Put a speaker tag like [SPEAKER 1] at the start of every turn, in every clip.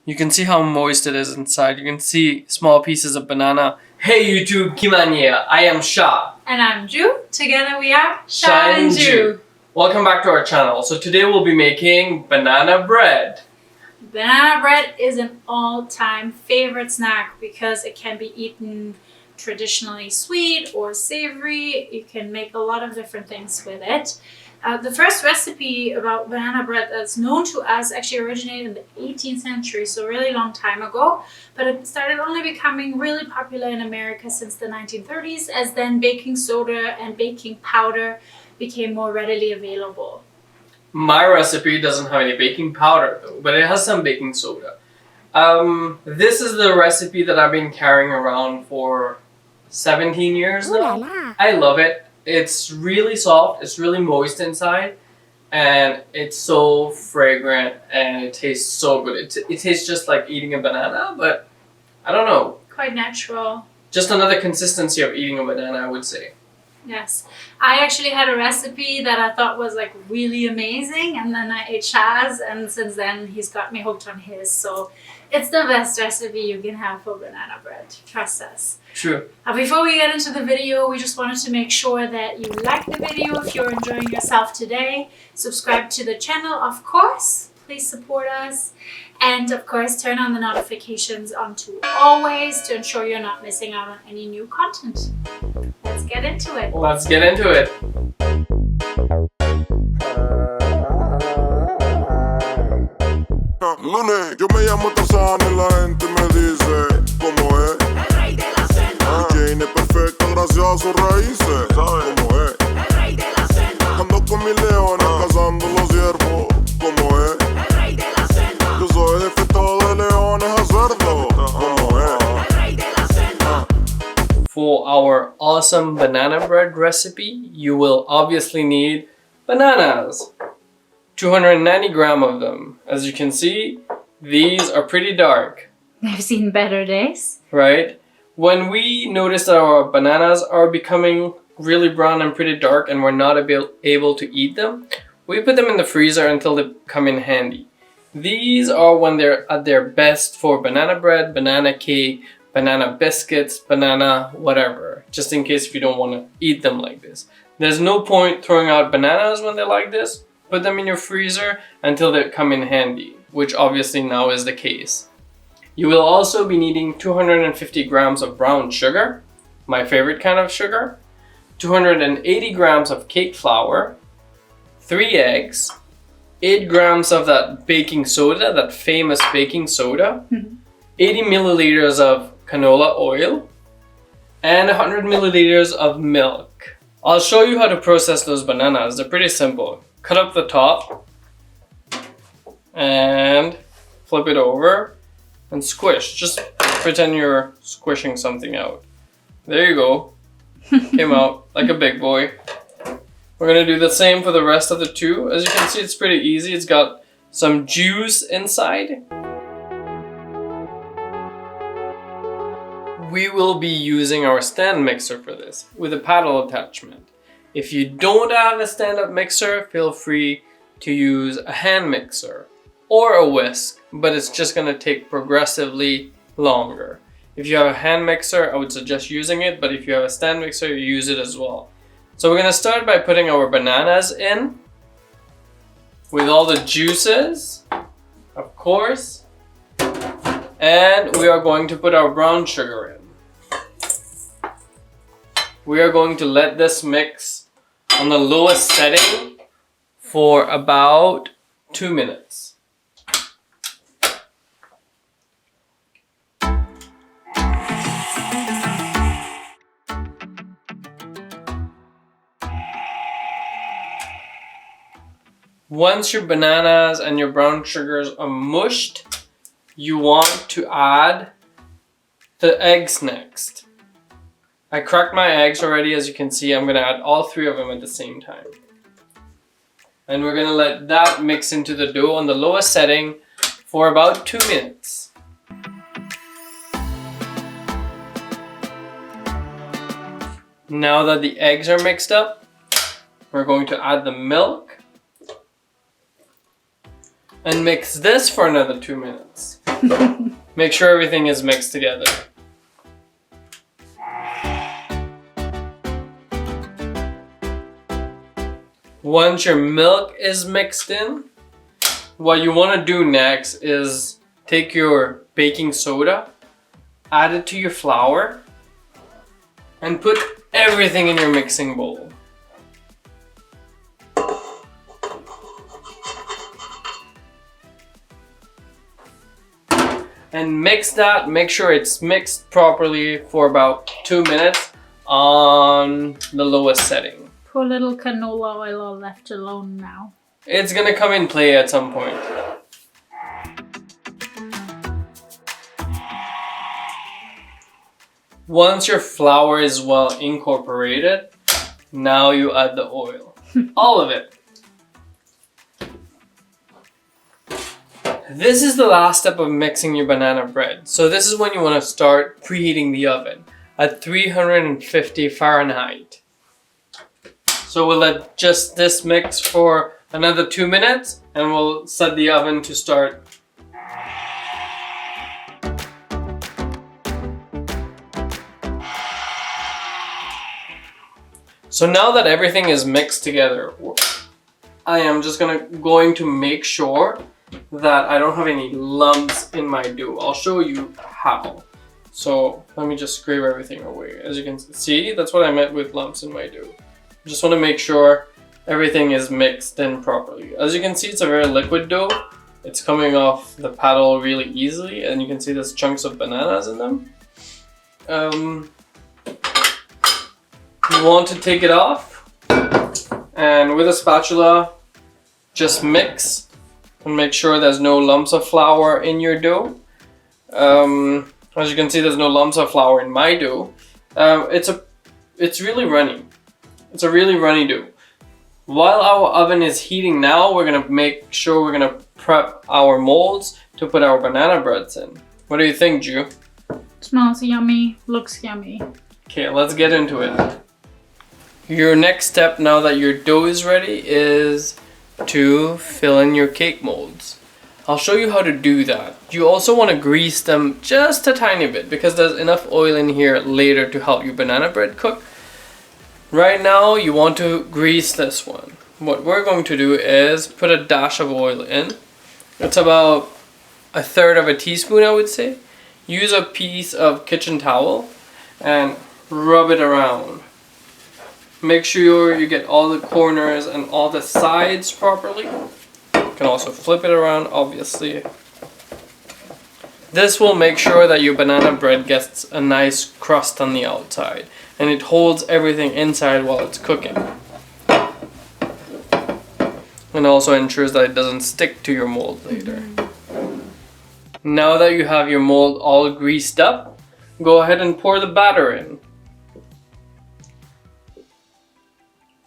[SPEAKER 1] You can see how moist it is inside. You can see small pieces of banana. Hey YouTube, MANIÈRE. I am Sha.
[SPEAKER 2] And I'm Ju. Together we are
[SPEAKER 1] Sha and Ju. Welcome back to our channel. So today we'll be making banana bread.
[SPEAKER 2] Banana bread is an all-time favorite snack because it can be eaten traditionally sweet or savory. You can make a lot of different things with it. The first recipe about banana bread that's known to us actually originated in the 18th century, so a really long time ago. But it started only becoming really popular in America since the 1930s, as then baking soda and baking powder became more readily available.
[SPEAKER 1] My recipe doesn't have any baking powder though, but it has some baking soda. This is the recipe that I've been carrying around for 17 years now. I love it. It's really soft, it's really moist inside, and it's so fragrant and it tastes so good. It tastes just like eating a banana, but I don't know.
[SPEAKER 2] Quite natural.
[SPEAKER 1] Just another consistency of eating a banana, I would say.
[SPEAKER 2] Yes. I actually had a recipe that I thought was like really amazing, and then I ate Sha's, and since then he's got me hooked on his. So it's the best recipe you can have for banana bread. Trust us.
[SPEAKER 1] True.
[SPEAKER 2] Before we get into the video, we just wanted to make sure that you like the video. If you're enjoying yourself today, subscribe to the channel, of course. Please support us. And of course, turn on the notifications on to always to ensure you're not missing out on any new content. Let's get into it.
[SPEAKER 1] Let's get into it.
[SPEAKER 3] Lunes, yo me llamo Tarzán y la gente me dice cómo es. El rey de la selva. Jane es perfecta gracias a sus raíces. ¿Sabes cómo es? El rey de la selva. Ando con mis leones cazando los ciervos. ¿Cómo es? El rey de la selva. Yo soy jefe de leones a cerdo. ¿Cómo es? El rey de la selva.
[SPEAKER 1] For our awesome banana bread recipe, you will obviously need bananas. 290 grams of them. As you can see, these are pretty dark.
[SPEAKER 2] I've seen better days.
[SPEAKER 1] Right? When we notice that our bananas are becoming really brown and pretty dark and we're not able to eat them, we put them in the freezer until they come in handy. These are when they're at their best for banana bread, banana cake, banana biscuits, banana whatever, just in case if you don't want to eat them like this. There's no point throwing out bananas when they're like this. Put them in your freezer until they come in handy, which obviously now is the case. You will also be needing 250 grams of brown sugar, my favorite kind of sugar, 280 grams of cake flour, 3 eggs, 8 grams of that baking soda, that famous baking soda, 80 milliliters of canola oil, and 100 milliliters of milk. I'll show you how to process those bananas. They're pretty simple. Cut up the top and flip it over and squish. Just pretend you're squishing something out. There you go. Came out like a big boy. We're gonna do the same for the rest of the two. As you can see, it's pretty easy. It's got some juice inside. We will be using our stand mixer for this with a paddle attachment. If you don't have a stand-up mixer, feel free to use a hand mixer or a whisk, but it's just gonna take progressively longer. If you have a hand mixer, I would suggest using it, but if you have a stand mixer, you use it as well. So we're gonna start by putting our bananas in with all the juices, of course, and we are going to put our brown sugar in. We are going to let this mix on the lowest setting for about 2 minutes. Once your bananas and your brown sugars are mushed, you want to add the eggs next. I cracked my eggs already, as you can see. I'm gonna add all 3 of them at the same time. And we're gonna let that mix into the dough on the lowest setting for about 2 minutes. Now that the eggs are mixed up, we're going to add the milk and mix this for another 2 minutes. Make sure everything is mixed together. Once your milk is mixed in, what you want to do next is take your baking soda, add it to your flour, and put everything in your mixing bowl. And mix that, make sure it's mixed properly for about 2 minutes on the lowest setting.
[SPEAKER 2] Poor little canola oil all left alone now.
[SPEAKER 1] It's gonna come in play at some point. Once your flour is well incorporated, now you add the oil. All of it. This is the last step of mixing your banana bread. So this is when you want to start preheating the oven at 350 Fahrenheit. So we'll let just this mix for another 2 minutes and we'll set the oven to start. So now that everything is mixed together, I am just going to make sure that I don't have any lumps in my dough. I'll show you how. So let me just scrape everything away. As you can see, that's what I meant with lumps in my dough. Just want to make sure everything is mixed in properly. As you can see, it's a very liquid dough. It's coming off the paddle really easily, and you can see there's chunks of bananas in them. You want to take it off, and with a spatula, just mix and make sure there's no lumps of flour in your dough. As you can see, there's no lumps of flour in my dough. It's really runny. It's a really runny dough. While our oven is heating now, we're gonna make sure we're gonna prep our molds to put our banana breads in. What do you think, Ju?
[SPEAKER 2] Smells yummy, looks yummy.
[SPEAKER 1] Okay, let's get into it. Your next step, now that your dough is ready, is to fill in your cake molds. I'll show you how to do that. You also want to grease them just a tiny bit because there's enough oil in here later to help your banana bread cook. Right now you want to grease this one. What we're going to do is put a dash of oil in. It's about 1/3 teaspoon, I would say. Use a piece of kitchen towel and rub it around. Make sure you get all the corners and all the sides properly. You can also flip it around, obviously. This will make sure that your banana bread gets a nice crust on the outside and it holds everything inside while it's cooking. And also ensures that it doesn't stick to your mold later. Now that you have your mold all greased up, go ahead and pour the batter in.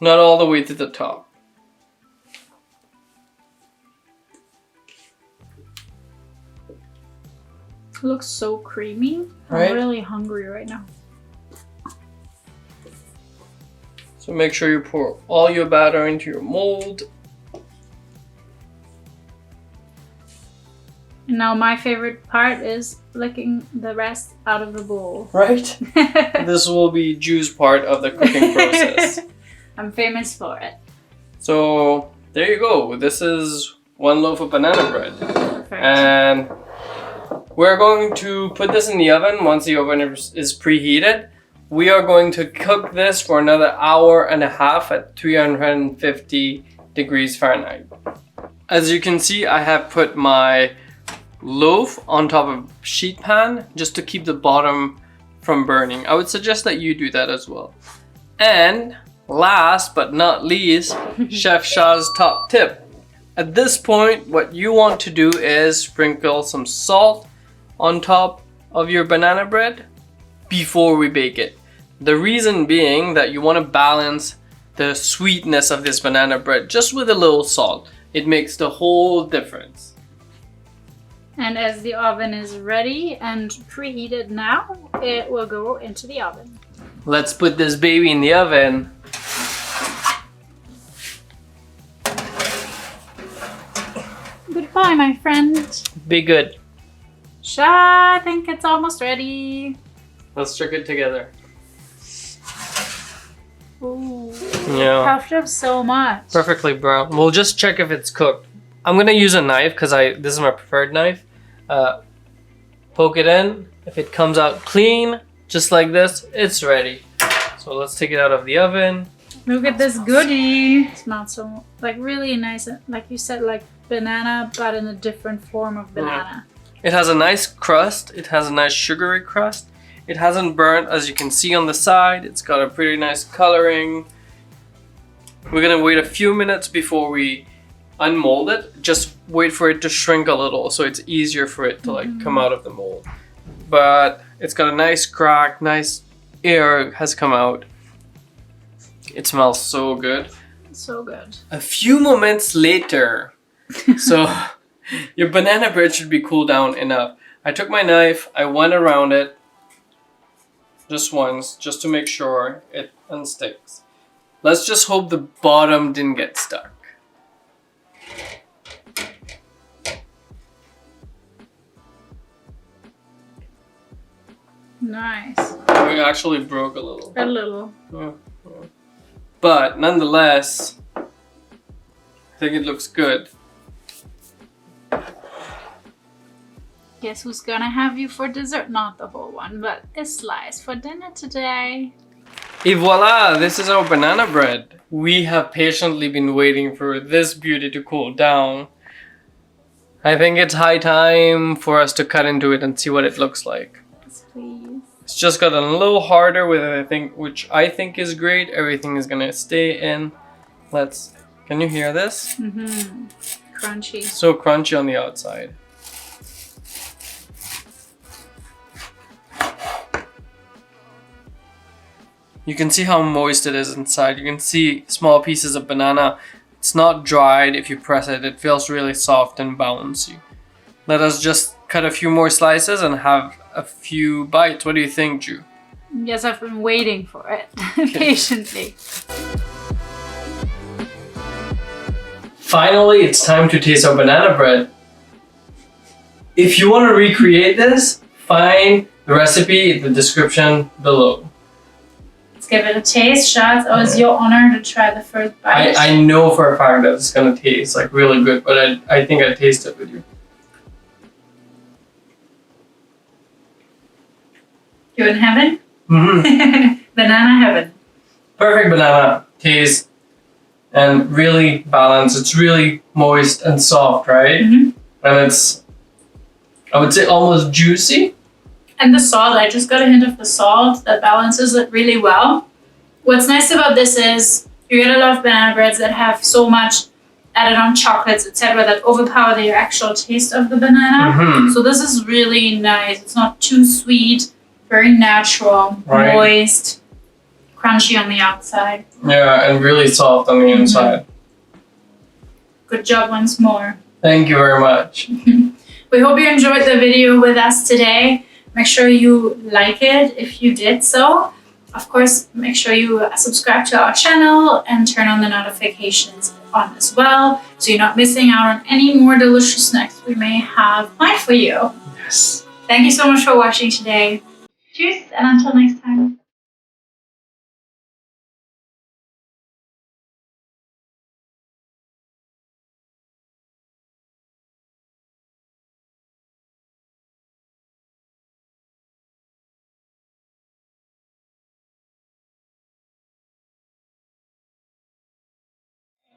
[SPEAKER 1] Not all the way to the top.
[SPEAKER 2] It looks so creamy.
[SPEAKER 1] Right?
[SPEAKER 2] I'm really hungry right now.
[SPEAKER 1] So make sure you pour all your batter into your mold.
[SPEAKER 2] And now my favorite part is licking the rest out of the bowl.
[SPEAKER 1] Right? This will be Ju's part of the cooking process.
[SPEAKER 2] I'm famous for it.
[SPEAKER 1] So there you go. This is 1 loaf of banana bread.
[SPEAKER 2] Perfect.
[SPEAKER 1] And we're going to put this in the oven once the oven is preheated. We are going to cook this for another 1.5 hours at 350 degrees Fahrenheit. As you can see, I have put my loaf on top of a sheet pan just to keep the bottom from burning. I would suggest that you do that as well. And last but not least, Chef Sha's top tip. At this point, what you want to do is sprinkle some salt on top of your banana bread before we bake it. The reason being that you want to balance the sweetness of this banana bread just with a little salt. It makes the whole difference.
[SPEAKER 2] And as the oven is ready and preheated now, it will go into the oven.
[SPEAKER 1] Let's put this baby in the oven.
[SPEAKER 2] Goodbye, my friend.
[SPEAKER 1] Be good.
[SPEAKER 2] Sha, I think it's almost ready.
[SPEAKER 1] Let's check it together.
[SPEAKER 2] Ooh,
[SPEAKER 1] Yeah.
[SPEAKER 2] puffed up so much.
[SPEAKER 1] Perfectly brown. We'll just check if it's cooked. I'm gonna use a knife because this is my preferred knife. Poke it in. If it comes out clean, just like this, it's ready. So let's take it out of the oven.
[SPEAKER 2] Look at this goodie. It smells so like really nice. Like you said, like banana, but in a different form of banana.
[SPEAKER 1] It has a nice crust. It has a nice sugary crust. It hasn't burnt, as you can see on the side. It's got a pretty nice coloring. We're gonna wait a few minutes before we unmold it. Just wait for it to shrink a little so it's easier for it to like come out of the mold. But it's got a nice crack, nice air has come out. It smells so good.
[SPEAKER 2] So good.
[SPEAKER 1] A few moments later, so your banana bread should be cooled down enough. I took my knife, I went around it just once, just to make sure it unsticks. Let's just hope the bottom didn't get stuck.
[SPEAKER 2] Nice.
[SPEAKER 1] We actually broke a little.
[SPEAKER 2] A little.
[SPEAKER 1] Yeah. But nonetheless, I think it looks good.
[SPEAKER 2] Guess who's gonna have you for dessert? Not the whole one, but a slice for dinner today.
[SPEAKER 1] Et voila! This is our banana bread. We have patiently been waiting for this beauty to cool down. I think it's high time for us to cut into it and see what it looks like.
[SPEAKER 2] Yes, please.
[SPEAKER 1] It's just gotten a little harder with it, which I think is great. Everything is gonna stay in. Can you hear this?
[SPEAKER 2] Mm-hmm. Crunchy.
[SPEAKER 1] So crunchy on the outside. You can see how moist it is inside. You can see small pieces of banana. It's not dried. If you press it, it feels really soft and bouncy. Let us just cut a few more slices and have a few bites. What do you think, Ju?
[SPEAKER 2] Yes, I've been waiting for it patiently.
[SPEAKER 1] Finally, it's time to taste our banana bread. If you want to recreate this, find the recipe in the description below.
[SPEAKER 2] Let's give it a taste. Sha, it's always your honor to try the first bite.
[SPEAKER 1] I know for a fact that it's gonna taste like really good, but I think I taste it with you.
[SPEAKER 2] You in heaven?
[SPEAKER 1] Mm-hmm.
[SPEAKER 2] Banana heaven.
[SPEAKER 1] Perfect banana taste and really balanced. It's really moist and soft, right?
[SPEAKER 2] Mm-hmm.
[SPEAKER 1] And it's, I would say, almost juicy.
[SPEAKER 2] And the salt, I just got a hint of the salt that balances it really well. What's nice about this is you get a lot of banana breads that have so much added on chocolates, etc., that overpower the actual taste of the banana.
[SPEAKER 1] Mm-hmm.
[SPEAKER 2] So this is really nice. It's not too sweet, very natural,
[SPEAKER 1] Right.
[SPEAKER 2] moist, crunchy on the outside.
[SPEAKER 1] Yeah, and really soft on the inside.
[SPEAKER 2] Good job once more.
[SPEAKER 1] Thank you very much.
[SPEAKER 2] We hope you enjoyed the video with us today. Make sure you like it if you did so. Of course, make sure you subscribe to our channel and turn on the notifications on as well, so you're not missing out on any more delicious snacks we may have planned for you.
[SPEAKER 1] Yes.
[SPEAKER 2] Thank you so much for watching today. Cheers, and until next time.